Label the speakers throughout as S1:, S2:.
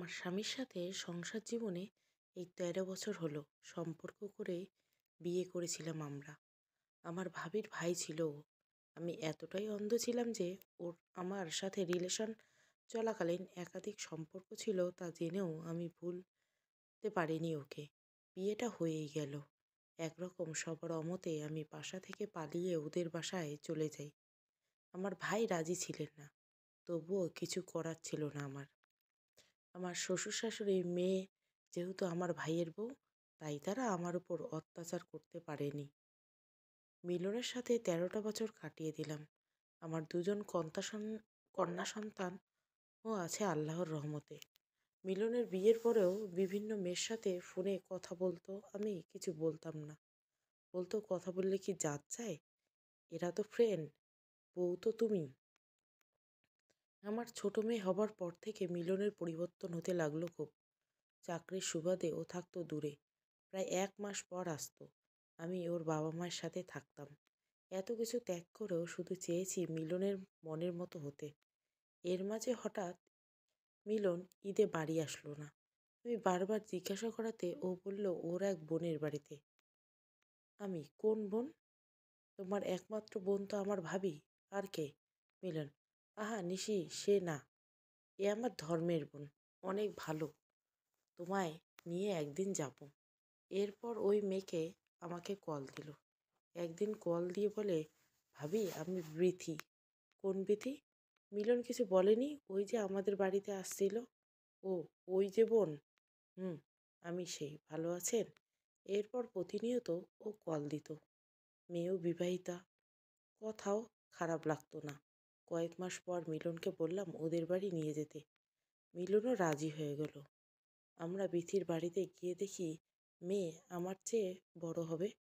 S1: আমার স্বামীর সাথে সংসার জীবনে এই ১৩ বছর হলো সম্পর্ক করে বিয়ে করেছিলাম আমরা। আমার ভাবির ভাই ছিল ও। আমি এতটাই অন্ধ ছিলাম যে ওর আমার সাথে রিলেশন চলাকালীন একাধিক সম্পর্ক ছিল তা জেনেও আমি ভুলতে পারিনি ওকে। বিয়েটা হয়েই গেল। একরকম সবার অমতে আমি বাসা থেকে পালিয়ে ওদের বাসায় চলে যাই। আমার ভাই রাজি ছিলেন না, তবুও কিছু করার ছিল না আমার। আমার শ্বশুর-শাশুড়ির মেয়ে যেহেতু আমার ভাইয়ের বউ, তাই তারা আমার উপর অত্যাচার করতে পারেনি। মিলনের সাথে ১৩টা বছর কাটিয়ে দিলাম। আমার ২ জন কন্যা সন্তানও আছে আল্লাহর রহমতে। মিলনের বিয়ের পরেও বিভিন্ন মেয়ের সাথে ফোনে কথা বলতো, আমি কিছু বলতাম না। বলতো, "কথা বললে কি জাত যায়? এরা তো ফ্রেন্ড, বউ তো তুমি।" আমার ছোট মেয়ে হবার পর থেকে মিলনের পরিবর্তন হতে লাগলো খুব। চাকরির সুবাদে ও থাকতো দূরে। প্রায় ১ মাস পর আসতো। আমি ওর বাবা-মায়ের সাথে থাকতাম। এত কিছু ত্যাগ করেও শুধু চেয়েছি মিলনের মনের মতো হতে। এর মাঝে হঠাৎ মিলন ঈদে বাড়ি আসলো না। আমি বারবার জিজ্ঞাসা করাতে ও বলল ওর এক বোনের বাড়িতে। আমি, "কোন বোন? তোমার একমাত্র বোন তো আমার ভাবি। আর কে?" মিলন, "আহা নিশি, সে না। এ আমার ধর্মের বোন। অনেক ভালো। তোমায় নিয়ে একদিন যাব।" এরপর ওই মেয়েকে আমাকে কল দিল। একদিন কল দিয়ে বলে, "ভাবি, আমি বৃথি।" "কোন বৃথি?" মিলন কিছু বলেনি। "ওই যে আমাদের বাড়িতে আসছিল।" "ও, ওই যে বোন? হুম, আমি সেই। ভালো আছেন?" এরপর প্রতিনিয়ত ও কল দিত। মেয়েও বিবাহিতা। কথাও খারাপ লাগতো না। কয়েক মাস পর মিলনকে বললাম ওদের বাড়ি নিয়ে যেতে। মিলনও রাজি হয়ে গেল। আমরা বৃথির বাড়িতে গিয়ে দেখি মেয়ে আমার চেয়ে বড় হবে।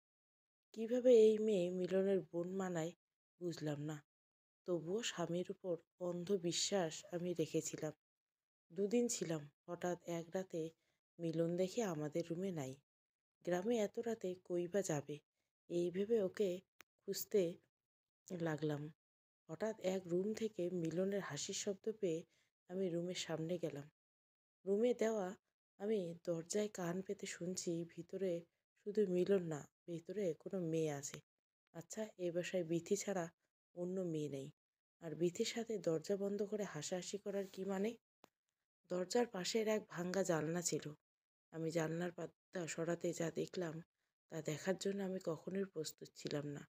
S1: কিভাবে এই মেয়ে মিলনের বোন মানায় বুঝলাম না। তবুও স্বামীর উপর অন্ধ বিশ্বাস আমি রেখেছিলাম। ২ দিন ছিলাম। হঠাৎ এক রাতে মিলন দেখি আমাদের রুমে নাই। গ্রামে এত রাতে কই বা যাবে? এই ভেবে ওকে খুঁজতে লাগলাম। হঠাৎ এক রুম থেকে মিলনের হাসির শব্দ পেয়ে আমি রুমের সামনে গেলাম। রুমে দেওয়া আমি দরজায় কান পেতে শুনছি ভিতরে শুধু মিলন না, ভিতরে কোনো মেয়ে আছে। আচ্ছা, এ বাসায় বিথি ছাড়া অন্য মেয়ে নেই। আর বিথির সাথে দরজা বন্ধ করে হাসাহাসি করার কি মানে? দরজার পাশের এক ভাঙ্গা জানলা ছিল। আমি জানলার পাতটা সরাতে যা দেখলাম তা দেখার জন্য আমি কখনোই প্রস্তুত ছিলাম না।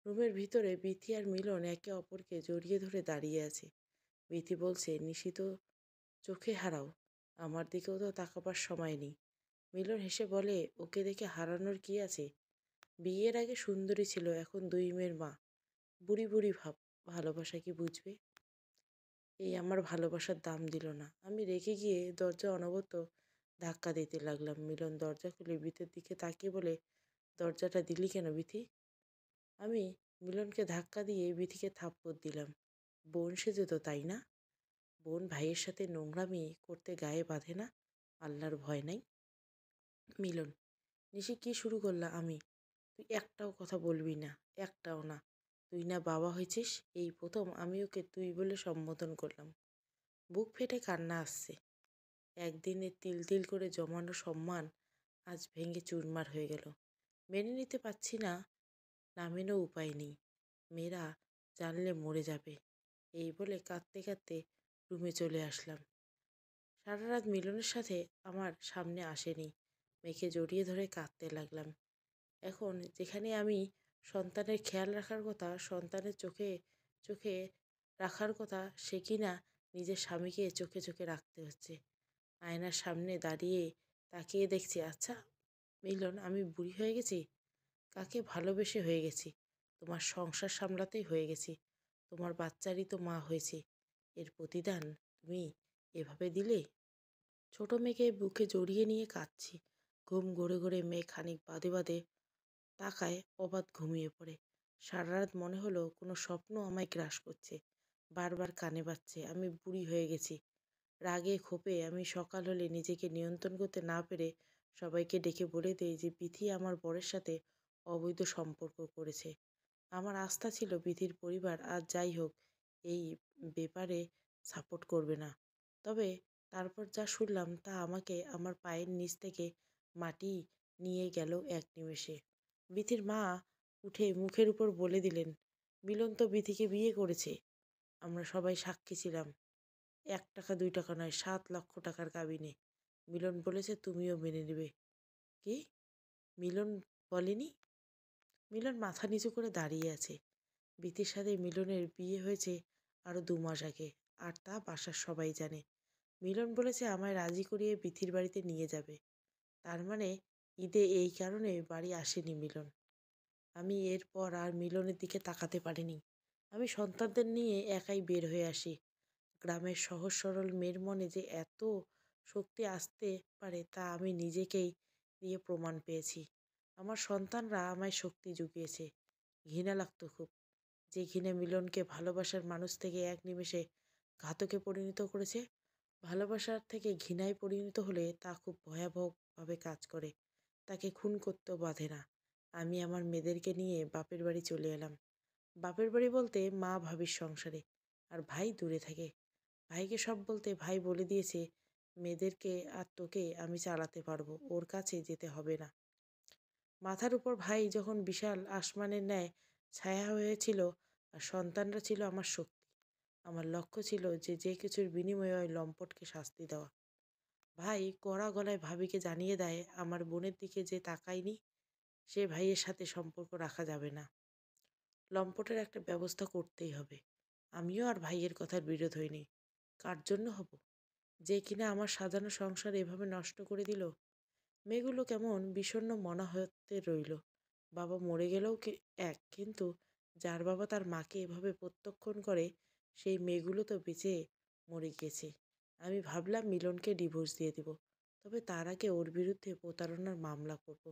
S1: রুমের ভিতরে বিথি আর মিলন একে অপরকে জড়িয়ে ধরে দাঁড়িয়ে আছে। বিথি বলছে, "নিশিত চোখে হারাও, আমার দিকেও তো তাকাবার সময় নেই।" মিলন হেসে বলে, "ওকে দেখে হারানোর কি আছে? বিয়ের আগে সুন্দরী ছিল, এখন ২ মেয়ের মা। বুড়ি বুড়ি ভাব, ভালোবাসা কি বুঝবে?" এই আমার ভালোবাসার দাম দিল না। আমি রেগে গিয়ে দরজা অনবরত ধাক্কা দিতে লাগলাম। মিলন দরজা খুলে বিথির দিকে তাকিয়ে বলে, "দরজাটা দিলি কেন বিথি?" আমি মিলনকে ধাক্কা দিয়ে বিথিকে থাপ্পড় দিলাম। বোন সেজে তো, তাই না? বোন ভাইয়ের সাথে নোংরামি করতে গায়ে বাঁধে না? আল্লাহর ভয় নাই? মিলন, নিশি কি শুরু করলা? আমি, তুই একটাও কথা বলবি না, একটাও না। তুই না বাবা হয়েছিস, এই প্রথম আমি ওকে তুই বলে সম্বোধন করলাম। বুক ফেটে কান্না আসছে। একদিনের তিল তিল করে জমানো সম্মান আজ ভেঙে চুরমার হয়ে গেল। মেনে নিতে পারছি না, না মেনেও উপায় নেই। মেয়েরা জানলে মরে যাবে। এই বলে কাঁদতে কাঁদতে রুমে চলে আসলাম। সারা রাত মিলনের সাথে আমার সামনে আসেনি। মেয়েকে জড়িয়ে ধরে কাঁদতে লাগলাম। এখন যেখানে আমি সন্তানের খেয়াল রাখার কথা, সন্তানের চোখে চোখে রাখার কথা, সে কিনা নিজের স্বামীকে চোখে চোখে রাখতে হচ্ছে। আয়নার সামনে দাঁড়িয়ে তাকিয়ে দেখছি, আচ্ছা মিলন, আমি বুড়ি হয়ে গেছি? কাকে ভালোবেসে হয়ে গেছি? তোমার সংসার সামলাতেই হয়ে গেছি। তোমার বাচ্চারই তো মা হয়েছি। এর প্রতিদান তুমি এভাবে দিলে? ছোট মেয়েকে বুকে জড়িয়ে নিয়ে কাঁদছি। ঘুম ঘোরে ঘোরে মেয়ে খানিক বাদে বাদে তাকায়, অবাধ ঘুমিয়ে পড়ে। সারা রাত মনে হলো কোনো স্বপ্ন আমায় গ্রাস করছে। বারবার কানে বাজছে, আমি বুড়ি হয়ে গেছি। রাগে ক্ষোভে আমি সকাল হলে নিজেকে নিয়ন্ত্রণ করতে না পেরে সবাইকে ডেকে বলে দেই যে বিথি আমার বরের সাথে অবৈধ সম্পর্ক করেছে। আমার আস্থা ছিল বিধির পরিবার আর যাই হোক এই ব্যাপারে সাপোর্ট করবে না। তবে তারপর যা শুনলাম তা আমাকে আমার পায়ের নিচ থেকে মাটি নিয়ে গেল এক নিমেষে। বিথির মা উঠে মুখের উপর বলে দিলেন, মিলন তো বিথিকে বিয়ে করেছে। আমরা সবাই সাক্ষী ছিলাম। ১ টাকা ২ টাকা নয়, ৭ লক্ষ টাকার কাবিনে। মিলন বলেছে তুমিও মেনে নেবে। কি? মিলন বলেনি? মিলন মাথা নিচু করে দাঁড়িয়ে আছে। বিথির সাথে মিলনের বিয়ে হয়েছে আরো ২ মাস আগে, আর তা বাসার সবাই জানে। মিলন বলেছে আমায় রাজি করিয়ে বিথির বাড়িতে নিয়ে যাবে। তার মানে ঈদে এই কারণে বাড়ি আসেনি মিলন। আমি এরপর আর মিলনের দিকে তাকাতে পারিনি। আমি সন্তানদের নিয়ে একাই বের হয়ে আসি। গ্রামের সহজ সরল মেয়ের মনে যে এত শক্তি আসতে পারে তা আমি নিজেকেই দিয়ে প্রমাণ পেয়েছি। আমার সন্তানরা আমায় শক্তি জুগিয়েছে। ঘৃণা লাগতো খুব, যে ঘৃণা মিলনকে ভালোবাসার মানুষ থেকে এক নিমেষে ঘাতকে পরিণত করেছে। ভালোবাসার থেকে ঘৃণায় পরিণত হলে তা খুব ভয়াবহভাবে কাজ করে। তাকে খুন করতেও বাধে না। আমি আমার মেয়েদেরকে নিয়ে বাপের বাড়ি চলে এলাম। বাপের বাড়ি বলতে মা ভাবির সংসারে, আর ভাই দূরে থাকে। ভাইকে সব বলতে ভাই বলে দিয়েছে মেয়েদেরকে আর তোকে আমি চালাতে পারবো, ওর কাছে যেতে হবে না। মাথার উপর ভাই যখন বিশাল আসমানের ন্যায় ছায়া হয়েছিল, আর সন্তানরা ছিল আমার শক্তি। আমার লক্ষ্য ছিল যে যে কিছুর বিনিময়ে ওই লম্পটকে শাস্তি দেওয়া। ভাই কড়া গলায় ভাবিকে জানিয়ে দেয় আমার বোনের দিকে যে তাকায়নি সে ভাইয়ের সাথে সম্পর্ক রাখা যাবে না। লম্পটের একটা ব্যবস্থা করতেই হবে। আমিও আর ভাইয়ের কথার বিরোধ হইনি। কার জন্য হব? যে কিনা আমার সাজানো সংসার এভাবে নষ্ট করে দিল। মেয়েগুলো কেমন বিষণ্ণ মনা হতে রইল। বাবা মরে গেলেও এক, কিন্তু যার বাবা তার মাকে এভাবে প্রত্যক্ষণ করে সেই মেয়েগুলো তো বেঁচে মরে গিয়েছে। আমি ভাবলাম মিলনকে ডিভোর্স দিয়ে দেব, তবে তার আগে ওর বিরুদ্ধে প্রতারণার মামলা করব।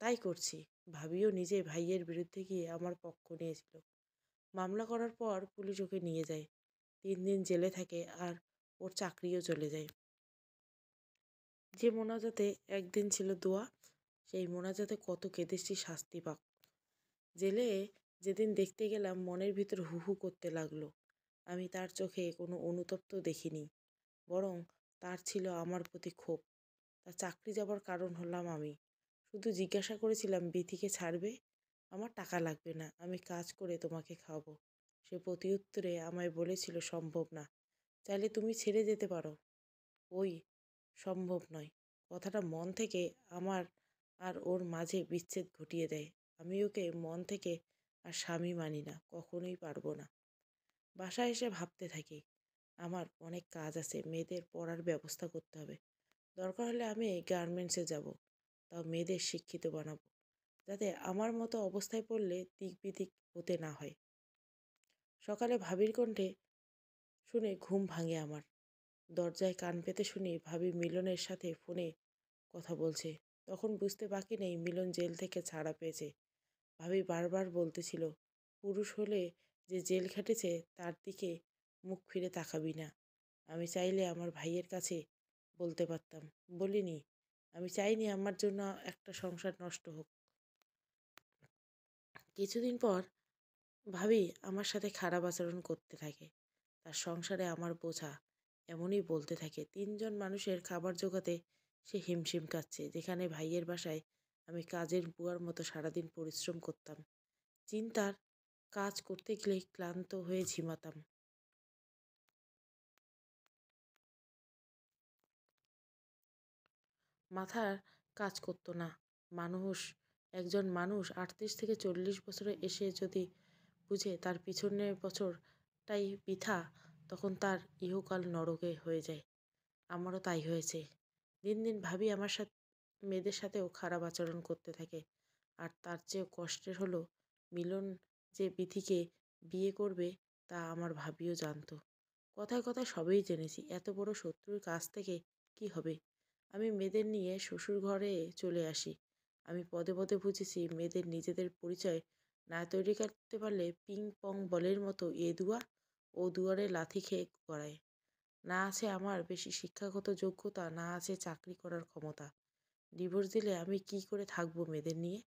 S1: তাই করছি। ভাবিও নিজে ভাইয়ের বিরুদ্ধে গিয়ে আমার পক্ষ নিয়েছিল। মামলা করার পর পুলিশ ওকে নিয়ে যায়। ৩ দিন জেলে থাকে, আর ওর চাকরিও চলে যায়। যে মোনাজাতে একদিন ছিল দোয়া, সেই মোনাজাতে কত কেঁদেছি শাস্তি পাক। জেলে যেদিন দেখতে গেলাম মনের ভিতর হু হু করতে লাগলো। আমি তার চোখে কোনো অনুতপ্ত দেখিনি, বরং তার ছিল আমার প্রতি ক্ষোভ। তার চাকরি যাবার কারণ হলাম আমি। শুধু জিজ্ঞাসা করেছিলাম বিথিকে ছাড়বে? আমার টাকা লাগবে না, আমি কাজ করে তোমাকে খাওয়াবো। সে প্রতি উত্তরে আমায় বলেছিল সম্ভব না, চাইলে তুমি ছেড়ে যেতে পারো। ওই সম্ভব নয় কথাটা মন থেকে আমার আর ওর মাঝে বিচ্ছেদ ঘটিয়ে দেয়। আমি ওকে মন থেকে আর স্বামী মানি না, কখনোই পারবো না। বাসায় এসে ভাবতে থাকি, আমার অনেক কাজ আছে, মেয়েদের পড়ার ব্যবস্থা করতে হবে। দরকার হলে আমি গার্মেন্টসে যাব, তাও মেয়েদের শিক্ষিত বানাবো, যাতে আমার মতো অবস্থায় পড়লে দিক বিদিক হতে না হয়। সকালে ভাবির কণ্ঠে শুনে ঘুম ভাঙে আমার। দরজায় কান পেতে শুনি ভাবি মিলনের সাথে ফোনে কথা বলছে। তখন বুঝতে বাকি নেই মিলন জেল থেকে ছাড়া পেয়েছে। ভাবি বারবার বলতেছিল, পুরুষ হলে যে জেল খেটেছে তার দিকে মুখ ফিরে তাকাবি না। আমি চাইলে আমার ভাইয়ের কাছে বলতে পারতাম, বলিনি। আমি চাইনি আমার জন্য একটা সংসার নষ্ট হোক। কিছুদিন পর ভাবি আমার সাথে খারাপ আচরণ করতে থাকে। তার সংসারে আমার বোঝা, এমনই বলতে থাকে। ৩ জন মানুষের খাবার জোগাতে সে হিমশিম খাচ্ছে, যেখানে ভাইয়ের বাসায় আমি কাজের বুয়ার মতো সারাদিন পরিশ্রম করতাম। চিন্তার কাজ করতে গেলে ক্লান্ত হয়ে ঝিমাতাম। মাথার কাজ করতো না। মানুষ, একজন মানুষ ৩৮ থেকে ৪০ বছরে এসে যদি বুঝে তার পিছনের বছরটাই বৃথা, তখন তার ইহকাল নরকে হয়ে যায়। আমারও তাই হয়েছে। দিন দিন ভাবি আমার সাথে মেয়েদের সাথেও খারাপ আচরণ করতে থাকে। আর তার চেয়েও কষ্টের হলো মিলন যে বিথিকে বিয়ে করবে তা আমার ভাবিও জানতো। কথায় কথায় সবই জেনেছি। এত বড় শত্রুর কাছ থেকে কি হবে? আমি মেয়েদের নিয়ে শ্বশুর ঘরে চলে আসি। আমি পদে পদে বুঝেছি মেয়েদের নিজেদের পরিচয় না তৈরি করতে পারলে পিং পং বলের মতো এ দুয়ার ও দুয়ারে লাথি খেয়ে গড়ায়। না আছে আমার বেশি শিক্ষাগত যোগ্যতা, না আছে চাকরি করার ক্ষমতা। ডিভোর্স দিলে আমি কি করে থাকবো মেয়েদের নিয়ে?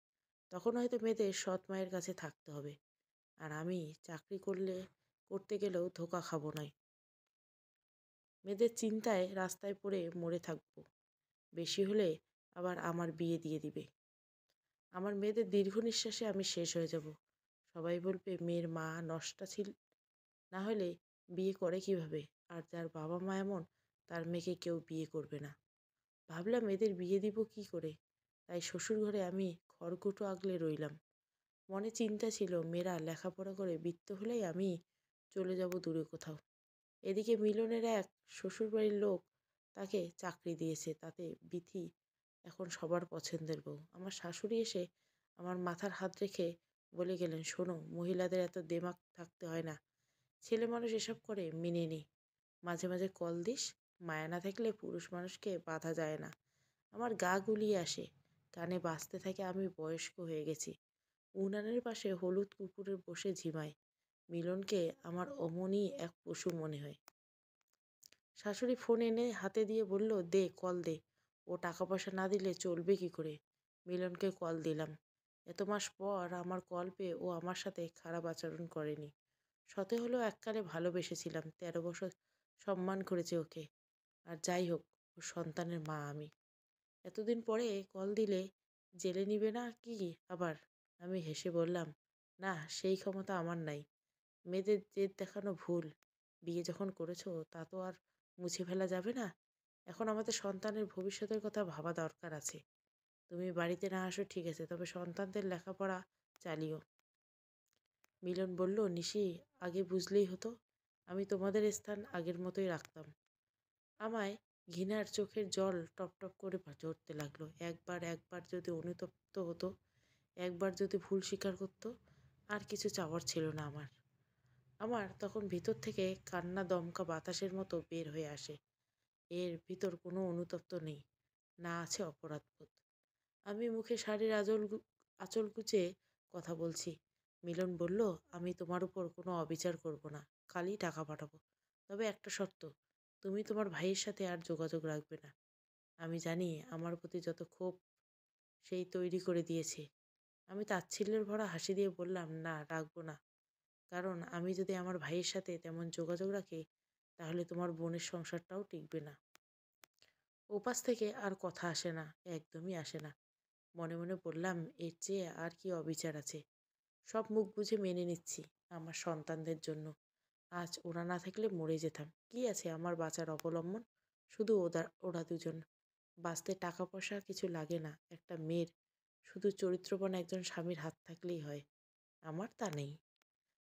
S1: তখন হয়তো মেয়েদের সৎ মায়ের কাছে থাকতে হবে। আর আমি চাকরি করতে গেলেও ধোঁকা খাবো না। মেয়েদের চিন্তায় রাস্তায় পড়ে মরে থাকবো, বেশি হলে আবার আমার বিয়ে দিয়ে দিবে। আমার মেয়েদের দীর্ঘ নিঃশ্বাসে আমি শেষ হয়ে যাব। সবাই বলবে মেয়ের মা নষ্টা ছিল, না হলে বিয়ে করে কিভাবে? আর যার বাবা মা এমন, তার মেয়েকে কেউ বিয়ে করবে না। ভাবলাম এদের বিয়ে দিব কি করে, তাই শ্বশুর ঘরে আমি খড়কুটো আগলে রইলাম। মনে চিন্তা ছিল মেয়েরা লেখাপড়া করে বৃত্ত হলেই আমি চলে যাব দূরে কোথাও। এদিকে মিলনের এক শ্বশুরবাড়ির লোক তাকে চাকরি দিয়েছে, তাতে বিথি এখন সবার পছন্দের বউ। আমার শাশুড়ি এসে আমার মাথার হাত রেখে বলে গেলেন, শোনো, মহিলাদের এত দেমাক থাকতে হয় না। ছেলে মানুষ এসব করে মেনে নে। মাঝে মাঝে কল দিস। মায়া না থাকলে পুরুষ মানুষকে বাধা যায় না। আমার গা গুলিয়ে আসে, কানে বাজতে থাকে আমি বয়স্ক হয়ে গেছি। উনানের পাশে হলুদ কুকুরের বসে ঝিমায়। মিলনকে আমার অমনই এক পশু মনে হয়। শাশুড়ি ফোন এনে হাতে দিয়ে বলল, দে কল দে। ও টাকা পয়সা না দিলে চলবে কি করে? মিলনকে কল দিলাম। এত মাস পর আমার কল পেয়ে ও আমার সাথে খারাপ আচরণ করেনি। সতে হলেও এককালে ভালোবেসেছিলাম, 13 বছর সম্মান করেছে ওকে। আর যাই হোক, ওর সন্তানের মা আমি। এতদিন পরে কল দিলে জেলে নিবে না কি আবার? আমি হেসে বললাম, না, সেই ক্ষমতা আমার নাই। মেয়েদের জেদ দেখানো ভুল। বিয়ে যখন করেছো তা তো আর মুছে ফেলা যাবে না। এখন আমাদের সন্তানের ভবিষ্যতের কথা ভাবা দরকার আছে। তুমি বাড়িতে না আসো ঠিক আছে, তবে সন্তানদের লেখাপড়া চালিও। মিলন বলল, নিশি, আগে বুঝলেই হতো। আমি তোমাদের স্থান আগের মতোই রাখতাম। আমায় ঘৃণার চোখের জল টপ টপ করে ঝরতে লাগলো। একবার একবার যদি অনুতপ্ত হতো, একবার যদি ভুল স্বীকার করতো, আর কিছু চাওয়ার ছিল না আমার। আমার তখন ভিতর থেকে কান্না দমকা বাতাসের মতো বের হয়ে আসে। এর ভিতর কোনো অনুতপ্ত নেই, না আছে অপরাধবোধ। আমি মুখে শাড়ির আঁচল গুছিয়ে কথা বলছি। মিলন বলল, আমি তোমার উপর কোনো অবিচার করব না, কালই টাকা পাঠাবো। তবে একটা শর্ত, তুমি তোমার ভাইয়ের সাথে আর যোগাযোগ রাখবে না। আমি জানি আমার প্রতি যত ক্ষোভ সেই তৈরি করে দিয়েছে। আমি তাচ্ছিল্যের ভরা হাসি দিয়ে বললাম, না, রাখবো না। কারণ আমি যদি আমার ভাইয়ের সাথে তেমন যোগাযোগ রাখি, তাহলে তোমার বোনের সংসারটাও টিকবে না। ওপাশ থেকে আর কথা আসে না, একদমই আসে না। মনে মনে বললাম, এর চেয়ে আর কি অবিচার আছে? সব মুখ বুঝে মেনে নিচ্ছি আমার সন্তানদের জন্য। আজ ওরা না থাকলে মরে যেতাম। কি আছে আমার বাঁচার অবলম্বন? শুধু ওরা দুজন। বাঁচতে টাকা পয়সা কিছু লাগে না। একটা মেয়ের শুধু চরিত্রবান একজন স্বামীর হাত থাকলেই হয়। আমার তা নেই।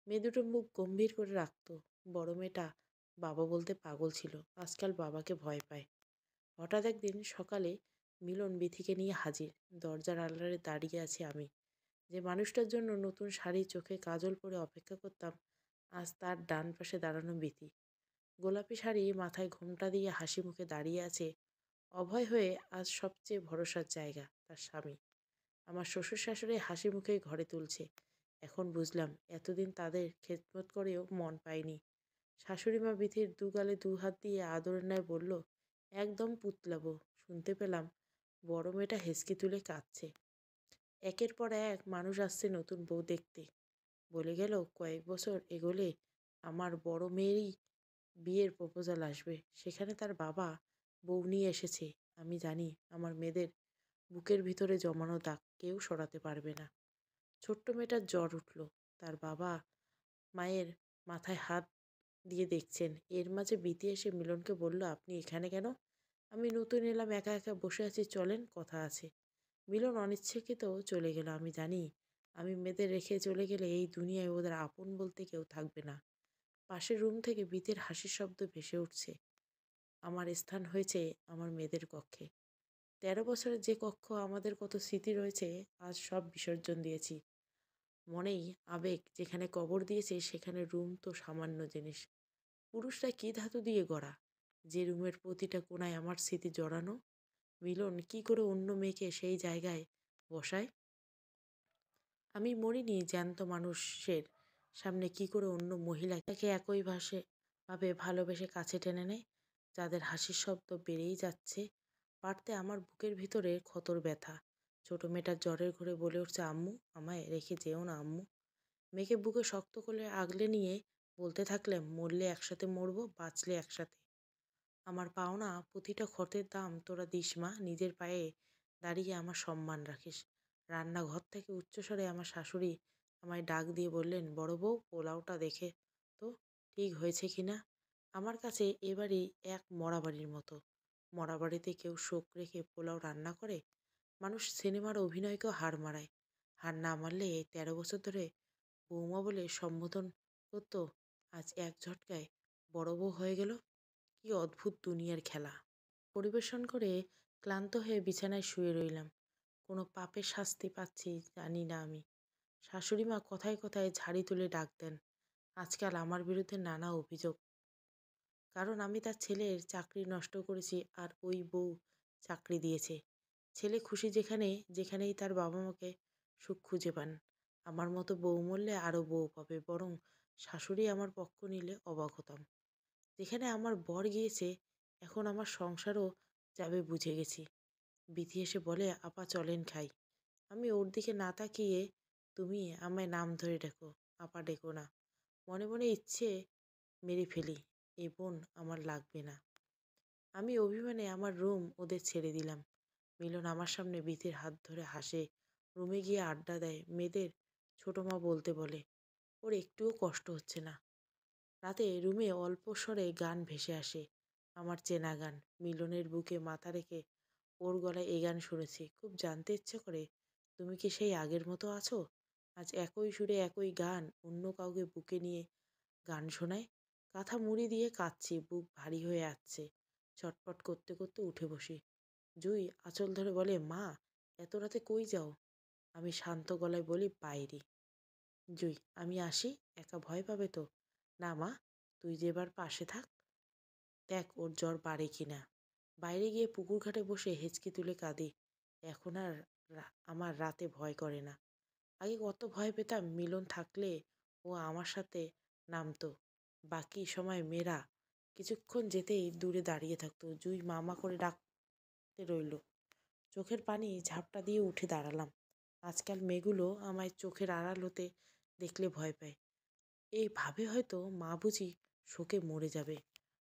S1: মেয়ে দুটো মুখ গম্ভীর করে রাখতো। বড় মেয়েটা বাবা বলতে পাগল ছিল, আজকাল বাবাকে ভয় পায়। হঠাৎ একদিন সকালে মিলন বিথিকে নিয়ে হাজির। দরজার আড়ালে দাঁড়িয়ে আছি আমি। যে মানুষটার জন্য নতুন শাড়ি, চোখে কাজল পরে অপেক্ষা করতাম, আজ তার ডান পাশে দাঁড়ানো বিথি। গোলাপি শাড়ি মাথায় ঘোমটা দিয়ে হাসি মুখে দাঁড়িয়ে আছে, অভয় হয়ে। আজ সবচেয়ে ভরসার জায়গা তার স্বামী। আমার শ্বশুর শাশুড়ি হাসি মুখেই ঘরে তুলছে। এখন বুঝলাম, এতদিন তাদের খেদমত করেও মন পায়নি। শাশুড়ি মা বিথির দুগালে হাত দিয়ে আদরের ন্যায় বলল, একদম পুতলাবো। শুনতে পেলাম বড় মেয়েটা হেঁচকি তুলে কাঁদছে। একের পর এক মানুষ আসছে নতুন বউ দেখতে। বলে গেল, কয়েক বছর এগোলে আমার বড় মেয়েরই বিয়ের প্রপোজাল আসবে। সেখানে তার বাবা বউ নিয়ে এসেছে। আমি জানি আমার মেয়েদের বুকের ভিতরে জমানো দাগ কেউ সরাতে পারবে না। ছোট্ট মেয়েটার জ্বর উঠল। তার বাবা মায়ের মাথায় হাত দিয়ে দেখছেন। এর মাঝে বিতি এসে মিলনকে বলল, আপনি এখানে কেন? আমি নতুন এলাম, একা একা বসে আছি, চলেন, কথা আছে। মিলন অনিচ্ছাকৃত চলে গেল। আমি জানি আমি মেয়েদের রেখে চলে গেলে এই দুনিয়ায় ওদের আপন বলতে কেউ থাকবে না। পাশের রুম থেকে বিতের হাসির শব্দ ভেসে উঠছে। আমার স্থান হয়েছে আমার মেয়েদের কক্ষে। 13 বছরের যে কক্ষ আমাদের কত স্মৃতি রয়েছে, আজ সব বিসর্জন দিয়েছি। মনেই আবেগ যেখানে কবর দিয়েছে, সেখানে রুম তো সামান্য জিনিস। পুরুষরা কি ধাতু দিয়ে গড়া, যে রুমের প্রতিটা কোণায় আমার স্মৃতি জড়ানো? মিলন কি করে অন্য মেয়েকে সেই জায়গায় বসায়? আমি মরিনি, জ্যান্ত মানুষের সামনে কি করে অন্য মহিলাকে একই ভাবে ভালোবেসে কাছে টেনে নেয়? যাদের হাসির শব্দ বেড়েই যাচ্ছে, পারতে আমার বুকের ভিতরে ক্ষতর ব্যথা। ছোট মেয়েটার জ্বরের ঘরে বলে উঠছে, আম্মু, আমায় রেখে যেও না আম্মু। মেয়েকে বুকে শক্ত করে আগলে নিয়ে বলতে থাকলাম, মরলে একসাথে মরবো, বাঁচলে একসাথে। আমার পাওনা প্রতিটা ক্ষতের দাম তোরা দিস মা, নিজের পায়ে দাঁড়িয়ে আমার সম্মান রাখিস। রান্নাঘর থেকে উচ্চস্বরে আমার শাশুড়ি আমায় ডাক দিয়ে বললেন, বড় বউ, পোলাওটা দেখে তো ঠিক হয়েছে কিনা। আমার কাছে এবারই এক মরা বাড়ির মতো। মরা বাড়িতে কেউ শোক রেখে পোলাও রান্না করে? মানুষ সিনেমার অভিনয়কেও হার মানায়। হার না মানলে এই 13 বছর ধরে বৌমা বলে সম্বোধন করতো, আজ এক ঝটকায় বড় বউ হয়ে গেল। কি অদ্ভুত দুনিয়ার খেলা! পরিবেশন করে ক্লান্ত হয়ে বিছানায় শুয়ে রইলাম। কোনো পাপের শাস্তি পাচ্ছি জানি না আমি। শাশুড়িমা কথায় কথায় ঝাড়ি তুলে ডাক দেন। আজকাল আমার বিরুদ্ধে নানা অভিযোগ। কারণ আমি তার ছেলের চাকরি নষ্ট করেছি আর ওই বউ চাকরি দিয়েছে। ছেলে খুশি যেখানে, যেখানেই তার বাবা মাকে সুখ খুঁজে পান। আমার মতো বউ মরলে আরও বউ পাবে, বরং শাশুড়ি আমার পক্ষ নিলে অবাক হতাম। যেখানে আমার বর গিয়েছে, এখন আমার সংসারও যাবে বুঝে গেছি। বিথি এসে বলে, আপা চলেন খাই। আমি ওর দিকে না তাকিয়ে, তুমি আমায় নাম ধরে ডেকো, আপা ডেকো না। মনে মনে ইচ্ছে মেরে ফেলি, এ বোন আমার লাগবে না। আমি অভিমানে আমার রুম ওদের ছেড়ে দিলাম। মিলন আমার সামনে বিথির হাত ধরে হাসে, রুমে গিয়ে আড্ডা দেয়। মেয়েদের ছোট মা বলতে বলে, ওর একটুও কষ্ট হচ্ছে না। রাতে রুমে অল্প স্বরে গান ভেসে আসে, আমার চেনা গান। মিলনের বুকে মাথা রেখে ওর গলায় এই গান শুনেছি। খুব জানতে ইচ্ছে করে, তুমি কি সেই আগের মতো আছো? আজ একই সুরে একই গান অন্য কাউকে বুকে নিয়ে গান শোনায়। কাঁথা মুড়ি দিয়ে কাঁদছি, বুক ভারী হয়ে আসছে। ছটপট করতে করতে উঠে বসি। জুই আঁচল ধরে বলে, মা এত রাতে কই যাও? আমি শান্ত গলায় বলি, বাইরে। জুই, আমি আসি, একা ভয় পাবে তো? না মা, তুই যে এবার পাশে থাক, দেখ ওর জ্বর বাড়ে কিনা। বাইরে গিয়ে পুকুর ঘাটে বসে হেঁচকি তুলে কাঁদি। এখন আর আমার রাতে ভয় করে না। আগে কত ভয় পেতাম, মিলন থাকলে ও আমার সাথে নামতো। বাকি সময় মেয়েরা কিছুক্ষণ যেতেই দূরে দাঁড়িয়ে থাকতো। জুই মামা করে ডাকতে রইল। চোখের পানি ঝাপটা দিয়ে উঠে দাঁড়ালাম। আজকাল মেয়েগুলো আমায় চোখের আড়াল হতে দেখলে ভয় পায়। এই ভাবে হয়তো মা বুঝি শোকে মরে যাবে।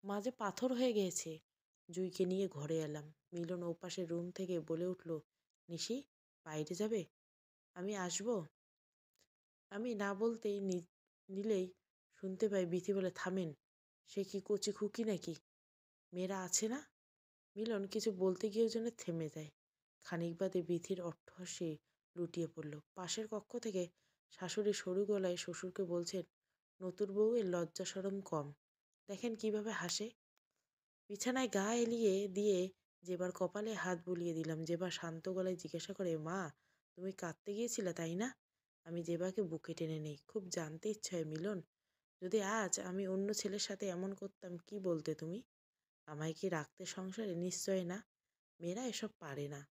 S1: মা যে পাথর হয়ে গিয়েছে। জুইকে নিয়ে ঘরে এলাম। মিলন ওপাশে রুম থেকে বলে উঠল, নিশি, বাইরে যাবে? আমি আসবো। আমি না বলতেই নিলেই শুনতে পাই বিথি বলে, থামেন, সে কি কচি খুকি নাকি? মেয়েরা আছে না? মিলন কিছু বলতে গিয়েও যেন থেমে যায়। খানিক বাদে বিথির অট্টহাসি লুটিয়ে পড়ল। পাশের কক্ষ থেকে শাশুড়ি সরু গলায় শ্বশুরকে বলছেন, নতুন বউয়ের লজ্জা শরম কম, দেখেন কিভাবে হাসে। বিছানায় গা এলিয়ে দিয়ে যেবার কপালে হাত বুলিয়ে দিলাম। যেবার শান্ত গলায় জিজ্ঞাসা করে, মা তুমি কাঁদতে গিয়েছিলে তাই না? আমি জেবাকে বুকে টেনে নেই। খুব জানতে ইচ্ছে হয় মিলন, যদি আজ আমি অন্য ছেলের সাথে এমন করতাম কি বলতে তুমি? আমায় কি রাখতে সংসারে? নিশ্চয় না। মেয়েরা এসব পারে না।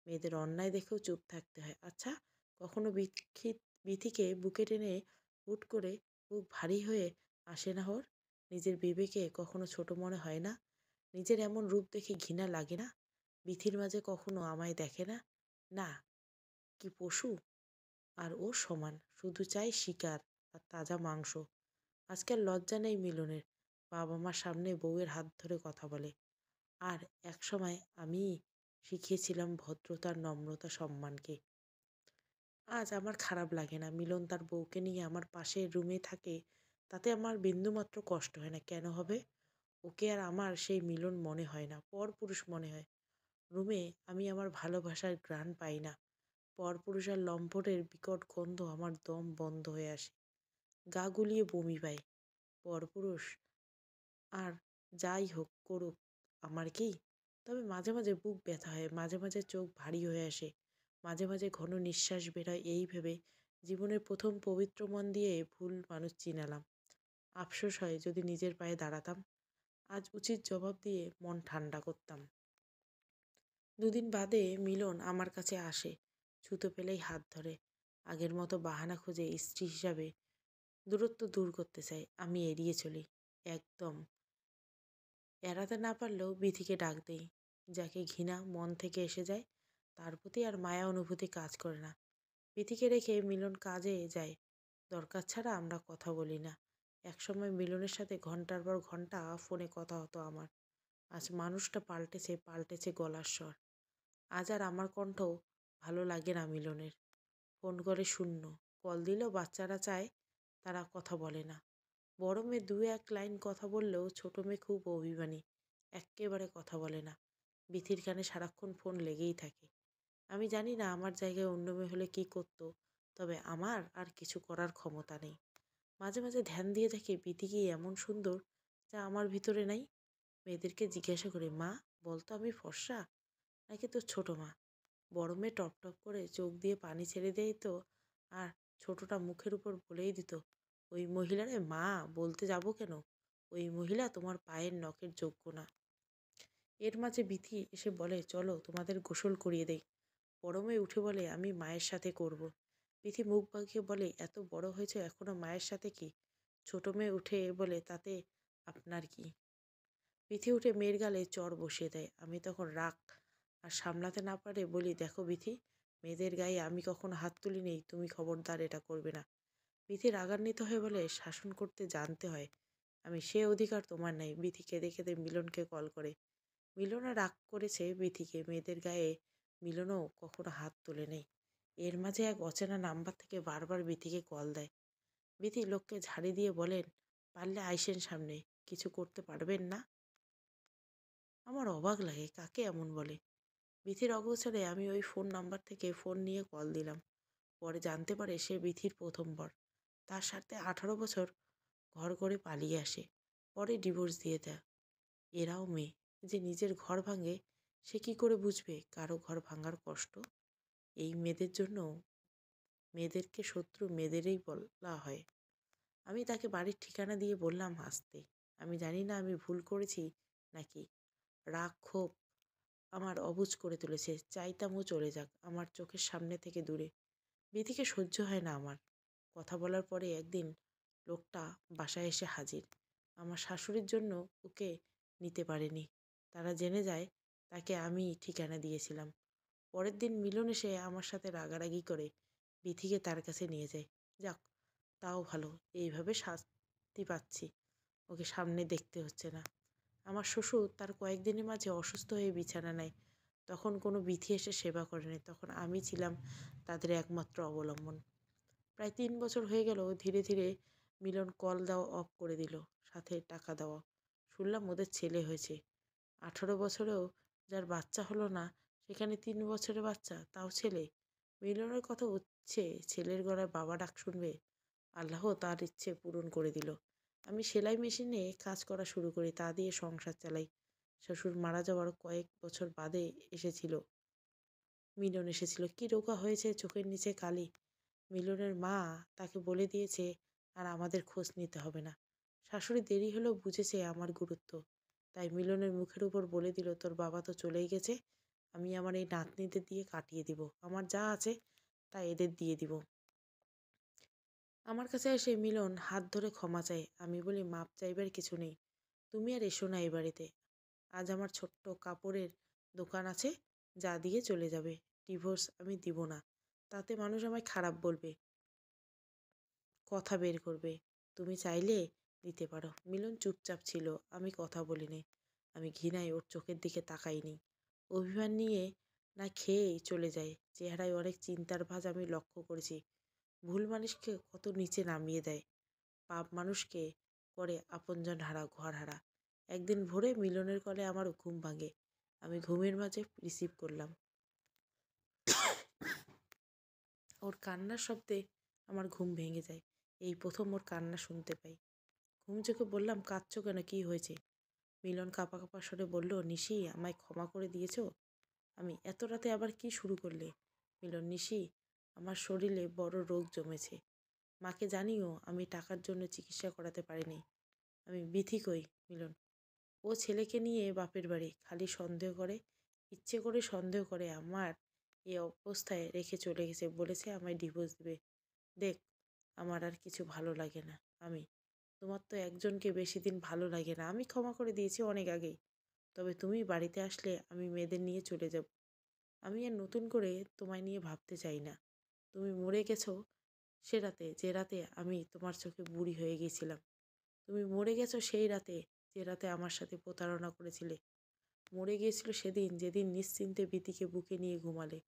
S1: মেয়েদের অন্যায় দেখেও চুপ থাকতে হয়। আচ্ছা, কখনো বিথিকে বুকে টেনে হুট করে বুক ভারী হয়ে আসে না ওর? নিজের বিবেকে কখনো ছোট মনে হয় না? নিজের এমন রূপ দেখে ঘৃণা লাগে না? বিথির মাঝে কখনো আমায় দেখে না? না, কি পশু? আর ও সমান, শুধু চাই শিকার আর তাজা মাংস। আজকাল লজ্জা নেই মিলনের। বাবা মার সামনে বউয়ের হাত ধরে কথা বলে। আর একসময় আমি শিখিয়েছিলাম ভদ্রতার, নম্রতা, সম্মানকে। আজ আমার খারাপ লাগে না। মিলন তার বউকে নিয়ে আমার পাশের রুমে থাকে, তাতে আমার বিন্দুমাত্র কষ্ট হয় না। কেন হবে? ওকে আর আমার সেই মিলন মনে হয় না, পরপুরুষ মনে হয়। রুমে আমি আমার ভালোবাসার ঘ্রাণ পাই না। পরপুরুষ আর লম্পটের বিকট গন্ধ আমার দম বন্ধ হয়ে আসে। গা গুলিয়ে বমি পায়। পরপুরুষ আর যাই হোক করুক, আমার কি? তবে মাঝে মাঝে বুক ব্যথা হয়, মাঝে মাঝে চোখ ভারী হয়ে আসে, মাঝে মাঝে ঘন নিঃশ্বাস বেরোয়। এই ভেবে জীবনের প্রথম পবিত্র মন দিয়ে ভুল মানুষ চিনালাম। আফসোস হয় যদি নিজের পায়ে দাঁড়াতাম। আজ উচিত জবাব দিয়ে মন ঠান্ডা করতাম। দুদিন বাদে মিলন আমার কাছে আসে। ছুতো পেলেই হাত ধরে। আগের মতো বাহানা খুঁজে স্ত্রী হিসাবে দূরত্ব দূর করতে চাই। আমি এড়িয়ে চলি। একদম এড়াতে না পারলেও বিথিকে ডাক দেই। যাকে ঘৃণা মন থেকে এসে যায়, তার প্রতি আর মায়া অনুভূতি কাজ করে না। বিথিকে রেখে মিলন কাজে যায়। দরকার ছাড়া আমরা কথা বলি না। একসময় মিলনের সাথে ঘন্টার পর ঘন্টা ফোনে কথা হতো আমার। আজ মানুষটা পাল্টেছে, পাল্টেছে গলার স্বর। আজ আর আমার কণ্ঠ ভালো লাগে না মিলনের। ফোন করে শূন্য। কল দিলেও বাচ্চারা চায়, তারা কথা বলে না। বড় মেয়ে দু এক লাইন কথা বললেও ছোট মেয়ে খুব অভিমানী, এক্কেবারে কথা বলে না। বিথির কানে সারাক্ষণ ফোন লেগেই থাকে। আমি জানি না আমার জায়গায় অন্য মেয়ে হলে কি করতো, তবে আমার আর কিছু করার ক্ষমতা নেই। মাঝে মাঝে ধ্যান দিয়ে থাকি বিথি কি এমন সুন্দর যা আমার ভিতরে নাই। মেয়েদেরকে জিজ্ঞাসা করি, মা বলতো আমি ফর্সা নাকি তোর ছোট মা? বড় মেয়ে টপ টপ করে চোখ দিয়ে পানি ছেড়ে দেয় তো, আর ছোটটা মুখের উপর বলেই দিত, ওই মহিলারে মা বলতে যাব কেন? ওই মহিলা তোমার পায়ের নখের যোগ্য না। এর মাঝে বিথি এসে বলে, চলো তোমাদের গোসল করিয়ে দেই। বড় মেয়ে উঠে বলে, আমি মায়ের সাথে করব। বিথি মুখ বাঁকিয়ে বলে, এত বড় হয়েছে এখনো মায়ের সাথে কি? ছোট মেয়ে উঠে বলে, তাতে আপনার কি? বিথি উঠে মেয়ের গালে চড় বসিয়ে দেয়। আমি তখন রাগ আর সামলাতে না পারে বলি, দেখো বিথি, মেয়েদের গায়ে আমি কখনো হাত তুলি নেই, তুমি খবরদার এটা করবে না। বিথি রাগান্বিত হয়ে বলে, শাসন করতে জানতে হয়, আমি সে অধিকার তোমার নাই। বিথি কেঁদে কেঁদে মিলনকে কল করে। মিলনও রাগ করেছে বিথিকে, মেয়েদের গায়ে মিলনও কখনো হাত তোলে নেই। এর মাঝে এক অচেনা নাম্বার থেকে বারবার বিথিকে কল দেয়। বিথি লোককে ঝাড়ি দিয়ে বলেন, পারলে আইসেন সামনে, কিছু করতে পারবেন না? আমার অবাক লাগে, কাকে এমন বলে। বিথির অগোচরে আমি ওই ফোন নাম্বার থেকে ফোন নিয়ে কল দিলাম। পরে জানতে পারে সে বিথির প্রথম বর। তার সাথে 18 বছর ঘর করে পালিয়ে আসে, পরে ডিভোর্স দিয়ে দেয়। এরাও মেয়ে, যে নিজের ঘর ভাঙে, সে কি করে বুঝবে কারো ঘর ভাঙার কষ্ট? এই মেয়েদের জন্য মেয়েদেরকে শত্রু মেয়েদেরই বলা হয়। আমি তাকে বাড়ির ঠিকানা দিয়ে বললাম হাসতে, আমি জানি না আমি ভুল করেছি নাকি। রাগ ক্ষোভ আমার অবুঝ করে তুলেছে। চাইতাম ও চলে যাক আমার চোখের সামনে থেকে দূরে। বিধিকে সহ্য হয় না আমার। কথা বলার পরে একদিন লোকটা বাসায় এসে হাজির। আমার শাশুড়ির জন্য ওকে নিতে পারেনি। তারা জেনে যায় তাকে আমি ঠিকানা দিয়েছিলাম। পরের দিন মিলন এসে আমার সাথে রাগারাগি করে বিথিকে তার কাছে নিয়ে যায়। যাক, তাও ভালো, এইভাবে শাস্তি পাচ্ছি, ওকে সামনে দেখতে হচ্ছে না। আমার শ্বশুর তার কয়েকদিনের মাঝে অসুস্থ হয়ে বিছানা নেয়। তখন কোনো বিথি এসে সেবা করেনি, তখন আমি ছিলাম তাদের একমাত্র অবলম্বন। প্রায় 3 বছর হয়ে গেল। ধীরে ধীরে মিলন কল দেওয়া অফ করে দিল, সাথে টাকা দেওয়া। শুনলাম ওদের ছেলে হয়েছে। 18 বছরেও যার বাচ্চা হলো না, সেখানে 3 বছরের বাচ্চা, তাও ছেলে। মিলনের কথা উঠছে, ছেলের গলায় বাবা ডাক শুনবে। আল্লাহ তার ইচ্ছে পূরণ করে দিল। আমি সেলাই মেশিনে কাজ করা শুরু করি, তা দিয়ে সংসার চালাই। শ্বশুর মারা যাওয়ার কয়েক বছর বাদে এসেছিল মিলন এসেছিল। কি রোগা হয়েছে, চোখের নিচে কালি। মিলনের মা তাকে বলে দিয়েছে আর আমাদের খোঁজ নিতে হবে না। শাশুড়ি দেরি হলেও বুঝেছে আমার গুরুত্ব, তাই মিলনের মুখের উপর বলে দিল, তোর বাবা তো চলেই গেছে, আমি আমার এই নাতনিদের দিয়ে কাটিয়ে দিব, আমার যা আছে তা এদের দিয়ে দিব। আমার কাছে এসে মিলন হাত ধরে ক্ষমা চায়। আমি বলি, মাপ চাইবার কিছু নেই, তুমি আর এসো না এই বাড়িতে। আজ আমার ছোট্ট কাপড়ের দোকান আছে, যা দিয়ে চলে যাবে। ডিভোর্স আমি দিব না, তাতে মানুষ আমায় খারাপ বলবে, কথা বের করবে। তুমি চাইলে দিতে পারো। মিলন চুপচাপ ছিল, আমি কথা বলিনি। আমি ঘৃণায় ওর চোখের দিকে তাকাইনি। অভিমান নিয়ে না খেয়েই চলে যায়। চেহারায় অনেক চিন্তার ভাঁজ আমি লক্ষ্য করেছি। ভুল মানুষকে কত নিচে নামিয়ে দেয়। পাপ মানুষকে করে আপনজন হারা, ঘর হারা। একদিন ভোরে মিলনের কলে আমার ঘুম ভাঙে। আমি ঘুমের মাঝে রিসিভ করলাম। ওর কান্নার শব্দে আমার ঘুম ভেঙে যায়। এই প্রথম ওর কান্না শুনতে পাই। ঘুম চোখে বললাম, কাঁদছো কেন, কি হয়েছে? মিলন কাঁপা কাঁপা স্বরে বলল, নিশি আমায় ক্ষমা করে দিয়েছো? আমি, এত রাতে আবার কি শুরু করলে? মিলন, নিশি, আমার শরীরে বড় রোগ জমেছে। মাকে জানিও আমি টাকার জন্য চিকিৎসা করাতে পারিনি। আমি, বিথি কই? মিলন, ও ছেলেকে নিয়ে বাপের বাড়ি, খালি সন্দেহ করে, ইচ্ছে করে সন্দেহ করে, আমার এই অবস্থায় রেখে চলে গেছে, বলেছে আমায় ডিভোর্স দিবে। দেখ, আমার আর কিছু ভালো লাগে না। আমি, তোমার তো একজনকে বেশি দিন ভালো লাগে না, আমি ক্ষমা করে দিয়েছি অনেক আগেই। তবে তুমি বাড়িতে আসলে আমি মেয়েদের নিয়ে চলে যাব। আমি আর নতুন করে তোমায় নিয়ে ভাবতে চাই না। তুমি মরে গেছো সে রাতে, যে রাতে আমি তোমার চোখে বুড়ি হয়ে গিয়েছিলাম। তুমি মরে গেছো সেই রাতে, যে রাতে আমার সাথে প্রতারণা করেছিলে। মরে গিয়েছিল সেদিন, যেদিন নিশ্চিন্তে বিতিকে বুকে নিয়ে ঘুমালে।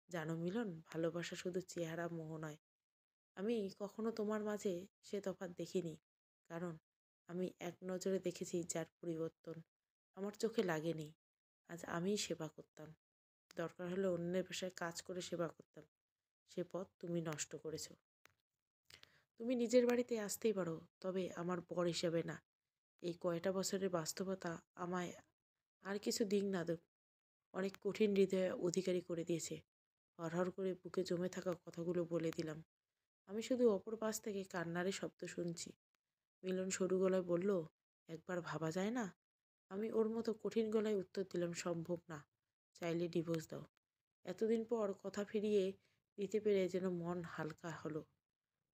S1: জানো মিলন, ভালোবাসা শুধু চেহারা মোহ নয়। আমি কখনো তোমার মাঝে সে তফাৎ দেখিনি। কারণ আমি এক নজরে দেখেছি যার পরিবর্তন আমার চোখে লাগেনি। আজ আমিই সেবা করতাম। দরকার হলে অন্যের পেশায় কাজ করে সেবা করতাম। সে পথ তুমি নষ্ট করেছ। তুমি নিজের বাড়িতে আসতেই পারো, তবে আমার বর হিসেবে না। এই কয়টা বছরের বাস্তবতা আমায় আর কিছু দিক না দিক অনেক কঠিন হৃদয়ে অধিকারী করে দিয়েছে। হরহর করে বুকে জমে থাকা কথাগুলো বলে দিলাম। আমি শুধু অপর পাশ থেকে কান্নারই শব্দ শুনছি। মিলন সরু গলায় বলল, একবার ভাবা যায় না? আমি ওর মতো কঠিন গলায় উত্তর দিলাম, সম্ভব না। চাইলে ডিভোর্স দাও। এতদিন পর কথা ফিরিয়ে দিতে পেরে যেন মন হালকা হলো।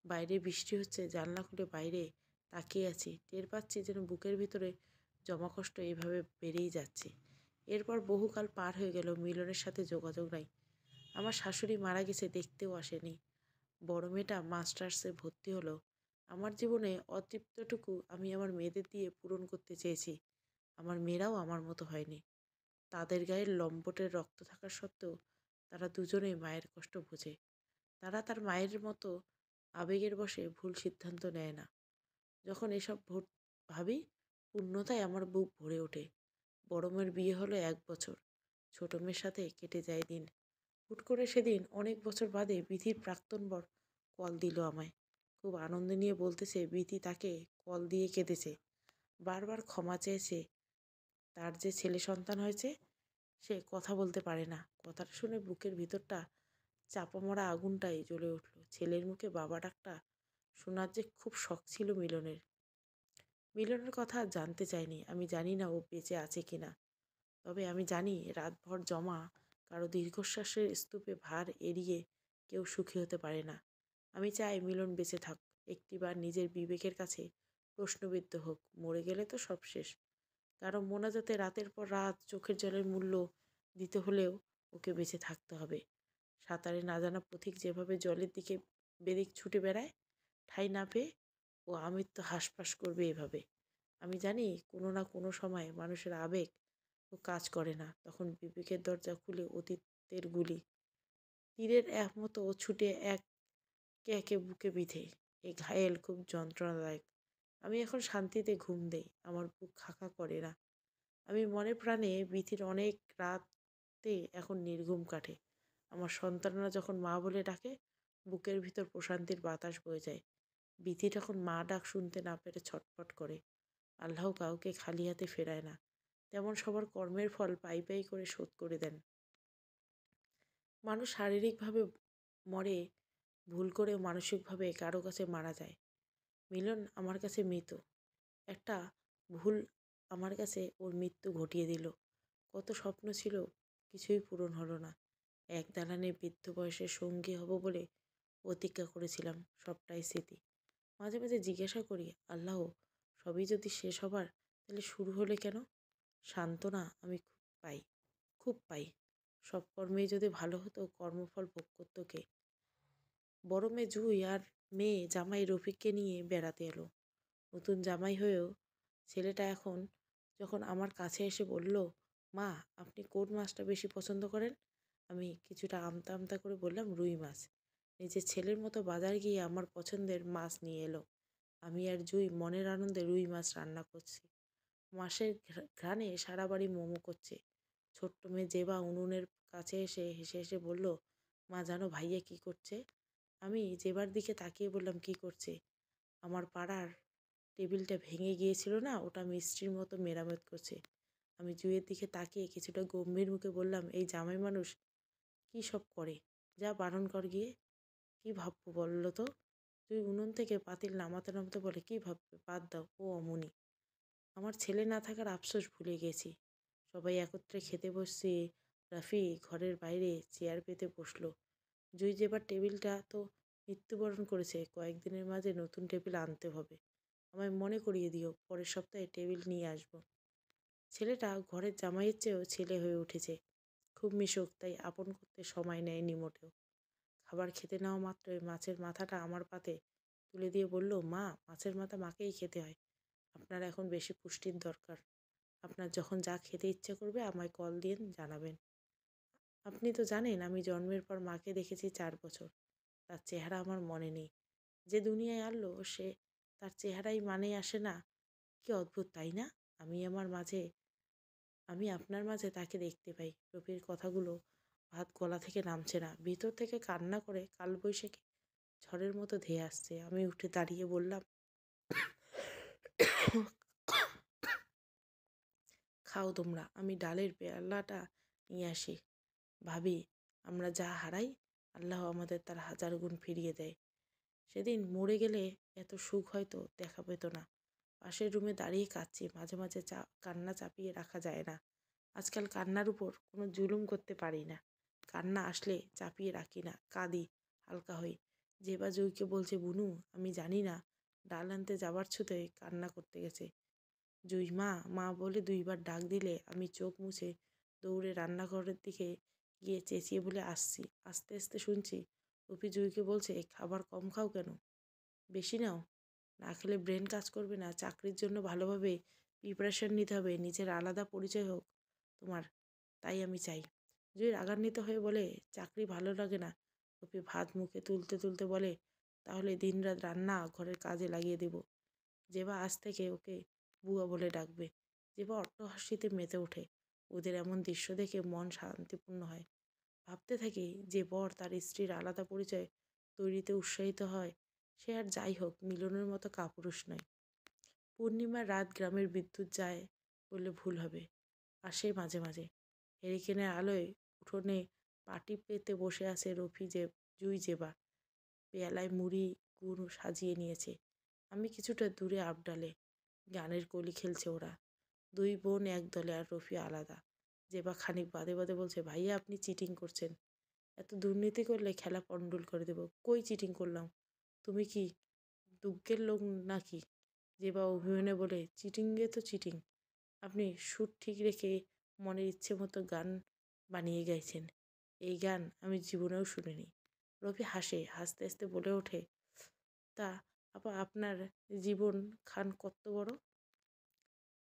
S1: বাইরে বৃষ্টি হচ্ছে, জানলা খুলে বাইরে তাকিয়ে আছি। টের পাচ্ছি যেন বুকের ভিতরে জমা কষ্ট এভাবে বেড়েই যাচ্ছে। এরপর বহুকাল পার হয়ে গেল, মিলনের সাথে যোগাযোগ নাই। আমার শাশুড়ি মারা গেছে, দেখতেও আসেনি। বড় মেয়েটা মাস্টার্সে ভর্তি হলো। আমার জীবনে অতৃপ্তটুকু আমি আমার মেয়েদের দিয়ে পূরণ করতে চেয়েছি। আমার মেয়েরাও আমার মতো হয়নি। তাদের গায়ে লম্পটের রক্ত থাকা সত্ত্বেও তারা দুজনেই মায়ের কষ্ট বোঝে। তারা তার মায়ের মতো আবেগের বশে ভুল সিদ্ধান্ত নেয় না। যখন এসব ভাবি, পূর্ণতায় আমার বুক ভরে ওঠে। বড় মেয়ের বিয়ে হলো 1 বছর। ছোট মেয়ের সাথে কেটে যায় দিন। হুট করে সেদিন অনেক বছর বাদে বিধির প্রাক্তন বর কল দিল আমায়। খুব আনন্দ নিয়ে বলতেছে বিধি তাকে কল দিয়ে কেঁদেছে। বারবার ক্ষমা চেয়েছে। তার যে ছেলে সন্তান হয়েছে, সে কথা বলতে পারে না। কথাটা শুনে বুকের ভিতরটা চাপা মরা আগুনটাই জ্বলে উঠল। ছেলের মুখে বাবা ডাকটা শোনার যে খুব শখ ছিল মিলনের। মিলনের কথা জানতে চাইনি। আমি জানি না ও বেঁচে আছে কিনা। তবে আমি জানি রাতভর জমা কারো দীর্ঘশ্বাসের স্তূপে ভার এড়িয়ে কেউ সুখী হতে পারে না। আমি চাই মিলন বেঁচে থাক, একটিবার নিজের বিবেকের কাছে প্রশ্নবিদ্ধ হোক। মরে গেলে তো সব শেষ। কারণ মোনাজাতে রাতের পর রাত চোখের জলের মূল্য দিতে হলেও ওকে বেঁচে থাকতে হবে। সাঁতারে না জানা পথিক যেভাবে জলের দিকে বেদিক ছুটে বেড়ায় ঠাঁই না পেয়ে, ও আমৃত্যু হাঁসফাঁস করবে এভাবে। আমি জানি কোনো না কোনো সময় মানুষের আবেগ ও কাজ করে না, তখন বিবেকের দরজা খুলে অতীতের গুলি তীরের এক মতো ছুটে একে একে বুকে বিঁধে। এই ঘায়েল খুব যন্ত্রণাদায়ক। আমি এখন শান্তিতে ঘুম দেই, আমার বুক খাকা করে না। আমি মনে প্রাণে বিথির অনেক রাতে এখন নির্ঘুম কাটে। আমার সন্তানরা যখন মা বলে ডাকে, বুকের ভিতর প্রশান্তির বাতাস বয়ে যায়। বিথি তখন মা ডাক শুনতে না পেরে ছটফট করে। আল্লাহ কাউকে খালি হাতে ফেরায় না, তেমন সবার কর্মের ফল পাই পাই করে শোধ করে দেন। মানুষ শারীরিকভাবে মরে, ভুল করে মানসিকভাবে কারো কাছে মারা যায়। মিলন আমার কাছে মৃত। একটা ভুল আমার কাছে ওর মৃত্যু ঘটিয়ে দিল। কত স্বপ্ন ছিল, কিছুই পূরণ হলো না। এক দালানে বৃদ্ধ বয়সে সঙ্গী হব বলে প্রতিজ্ঞা করেছিলাম, সবটাই স্মৃতি। মাঝে মাঝে জিজ্ঞাসা করি, আল্লাহ, সবই যদি শেষ হবার, তাহলে শুরু হলে কেন? সান্ত্বনা আমি খুব পাই। সব কর্মেই যদি ভালো হতো, কর্মফল ভোগ করতো কে? বড় মেয়ে জুই আর মেয়ে জামাই রফিককে নিয়ে বেড়াতে এলো। নতুন জামাই হয়েও ছেলেটা এখন যখন আমার কাছে এসে বলল, মা, আপনি কোন মাছটা বেশি পছন্দ করেন? আমি কিছুটা আমতা আমতা করে বললাম, রুই মাছ। নিজের ছেলের মতো বাজার গিয়ে আমার পছন্দের মাছ নিয়ে এলো। আমি আর জুই মনের আনন্দে রুই মাছ রান্না করছি। মাছের ঘ্রাণে সারা বাড়ি মোমো করছে। ছোট্ট মেয়ে জেবা উনুনের কাছে এসে হেসে হেসে বলল, মা জানো ভাইয়া কি করছে? আমি জেবার দিকে তাকিয়ে বললাম, কি করছে? আমার পাড়ার টেবিলটা ভেঙে গিয়েছিল না, ওটা মিস্ত্রির মতো মেরামত করছে। আমি জুঁইয়ের দিকে তাকিয়ে কিছুটা গম্ভীর মুখে বললাম, এই জামাই মানুষ কী সব করে, যা বারণ কর গিয়ে। কী ভাববো বললো তো? জুঁই উনুন থেকে পাতিল নামাতে নামাতে বলে, কী ভাববে, বাদ দাও, ও অমনি। আমার ছেলে না থাকার আফসোস ভুলে গেছি। সবাই একত্রে খেতে বসছি। রাফি ঘরের বাইরে চেয়ার পেতে বসলো। জুঁই যেবার টেবিলটা তো মৃত্যুবরণ করেছে, কয়েকদিনের মাঝে নতুন টেবিল আনতে হবে। আমায় মনে করিয়ে দিও, পরের সপ্তাহে টেবিল নিয়ে আসবো। ছেলেটা ঘরের জামাইয়ের চেয়েও ছেলে হয়ে উঠেছে। খুব মিশুক, তাই আপন করতে সময় নেয়নি মোটেও। খাবার খেতে নেওয়া মাত্রই মাছের মাথাটা আমার পাতে তুলে দিয়ে বলল, মা, মাছের মাথা মাকেই খেতে হয়। আপনার এখন বেশি পুষ্টির দরকার। আপনার যখন যা খেতে ইচ্ছে করবে আমায় কল দিয়ে জানাবেন। আপনি তো জানেন আমি জন্মের পর মাকে দেখেছি 4 বছর। তার চেহারা আমার মনে নেই। যে দুনিয়ায় আনলো সে তার চেহারাই মানে আসে না। কি অদ্ভুত তাই না? আমি আমার মাঝে আমি আপনার মাঝে তাকে দেখতে পাই। রফির কথাগুলো ভাত গলা থেকে নামছে না। ভিতর থেকে কান্না করে কালবৈশাখী ঝড়ের মতো ধেয়ে আসছে। আমি উঠে দাঁড়িয়ে বললাম, খাও তোমরা, আমি ডালের পেয়ালাটা নিয়ে আসি। ভাবি, আমরা যা হারাই আল্লাহ আমাদের তার 1000 গুণ ফিরিয়ে দেয়। সেদিন মরে গেলে এত সুখ হয়তো দেখা পেত না। পাশের রুমে দাঁড়িয়ে কাঁদছি। মাঝে মাঝে কান্না চাপিয়ে রাখা যায় না। আজকাল কান্নার উপর কোনো জুলুম করতে পারি না। কান্না আসলে চাপিয়ে রাখি না, কাঁদি, হালকা হই। জেবা জুঁইকে বলছে, বুনু আমি জানি না ডাল আনতে যাবার ছুতে কান্না করতে গেছে। জুঁই মা মা বলে 2বার ডাক দিলে আমি চোখ মুছে দৌড়ে রান্নাঘরের দিকে গিয়ে চেঁচিয়ে বলে আসছি। আস্তে আস্তে শুনছি রুপি জুঁইকে বলছে, খাবার কম খাও কেন? বেশি নাও। না খেলে ব্রেন কাজ করবে না। চাকরির জন্য ভালোভাবে প্রিপারেশন নিতে হবে। নিজের আলাদা পরিচয় হোক তোমার, তাই আমি চাই। জুঁই রাগান্বিত হয়ে বলে, চাকরি ভালো লাগে না। রুপি ভাত মুখে তুলতে তুলতে বলে, তাহলে দিনরাত রান্না ঘরের কাজে লাগিয়ে দেব। জেবা আজ থেকে ওকে বুয়া বলে ডাকবে। জেবা অট্টহাসিতে মেতে ওঠে। ওদের এমন দৃশ্য দেখে মন শান্তিপূর্ণ হয়। ভাবতে থাকি যে বর তার স্ত্রীর আলাদা পরিচয় তৈরিতে উৎসাহিত হয় সে আর যাই হোক মিলনের মতো কাপুরুষ নয়। পূর্ণিমার রাত গ্রামের বিদ্যুৎ যায় বললে ভুল হবে, আসে মাঝে মাঝে। হেরিকেনের আলোয় উঠোনে পাটি পেতে বসে আছে জুঁই জেবা। পেয়ালায় মুড়ি গুড় সাজিয়ে নিয়েছে। আমি কিছুটা দূরে আবডালে। গানের কলি খেলছে ওরা। 2 বোন এক দলে আর রফি আলাদা। জেবা খানিক বাদে বাদে বলছে, ভাইয়া আপনি চিটিং করছেন। এত দুর্নীতি করলে খেলা পন্ডুল করে দেব। কই চিটিং করলাম? তুমি কি দুগ্গের লোক নাকি? জেবা অভিমানে বলে, চিটিংয়ে তো চিটিং। আপনি সুর ঠিক রেখে মনের ইচ্ছে মতো গান বানিয়ে গাইছেন। এই গান আমি জীবনেও শুনিনি। রফি হাসে। হাসতে হাসতে বলে ওঠে, তা আপা আপনার জীবন খান কত বড়?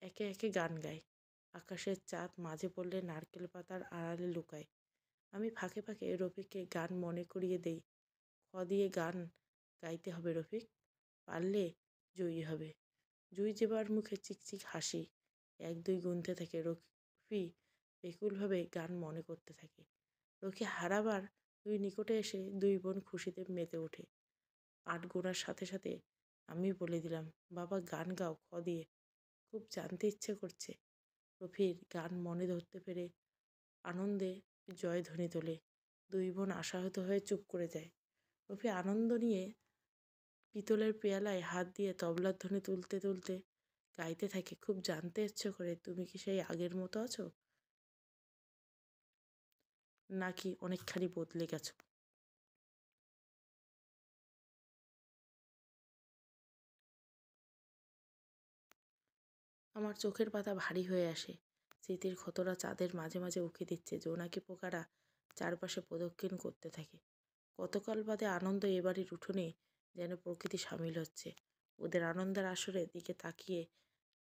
S1: একে একে গান গায়। আকাশের চাঁদ মাঝে পড়লে নারকেল পাতার আড়ালে লুকায়। আমি ফাঁকে ফাঁকে রফিককে গান মনে করিয়ে দেই। খ দিয়ে গান গাইতে হবে রফিক, পারলে জয়ী হবে। জুঁই জেবার মুখে চিকচিক হাসি। 1 2 গুনতে থাকে। রফি বেকুলভাবে গান মনে করতে থাকে। রকি হারাবার নিকটে এসে 2 বোন খুশিতে মেতে ওঠে। 8 গোনার সাথে সাথে আমি বলে দিলাম, বাবা গান গাও খ দিয়ে, খুব জানতে ইচ্ছে করছে। রফির গান মনে ধরতে পেরে আনন্দে জয়ধ্বনি তোলে। 2 বোন আশাহত হয়ে চুপ করে যায়। রফি আনন্দ নিয়ে পিতলের পেয়ালায় হাত দিয়ে তবলার ধ্বনি তুলতে তুলতে গাইতে থাকে, খুব জানতে ইচ্ছে করে তুমি কি সেই আগের মতো আছো নাকি অনেকখানি বদলে গেছো। আমার চোখের পাতা ভারী হয়ে আসে। স্মৃতির ক্ষতরা চাঁদের মাঝে মাঝে উঁকি দিচ্ছে। জোনাকি পোকারা চারপাশে প্রদক্ষিণ করতে থাকে। গতকাল বাদে আনন্দ এ বাড়ির উঠোনে যেন প্রকৃতি সামিল হচ্ছে। ওদের আনন্দের আসরের দিকে তাকিয়ে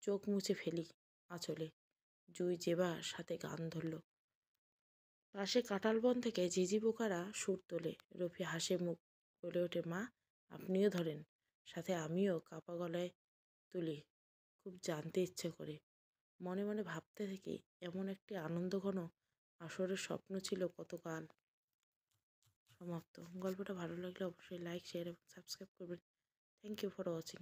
S1: চোখ মুছে ফেলি আঁচলে। জুঁই জেবার সাথে গান ধরল। পাশে কাঁঠাল বন থেকে ঝিঝি পোকারা সুর তোলে। রফি হাসে মুখ বলে ওঠে, মা আপনিও ধরেন। সাথে আমিও কাপা গলায় তুলি, খুব জানতে ইচ্ছে করে। মনে মনে ভাবতে থাকি এমন একটি আনন্দঘন আসরের স্বপ্ন ছিল কতকাল। সমাপ্ত। গল্পটা ভালো লাগলে অবশ্যই লাইক শেয়ার এবং সাবস্ক্রাইব করবেন। Thank you for watching.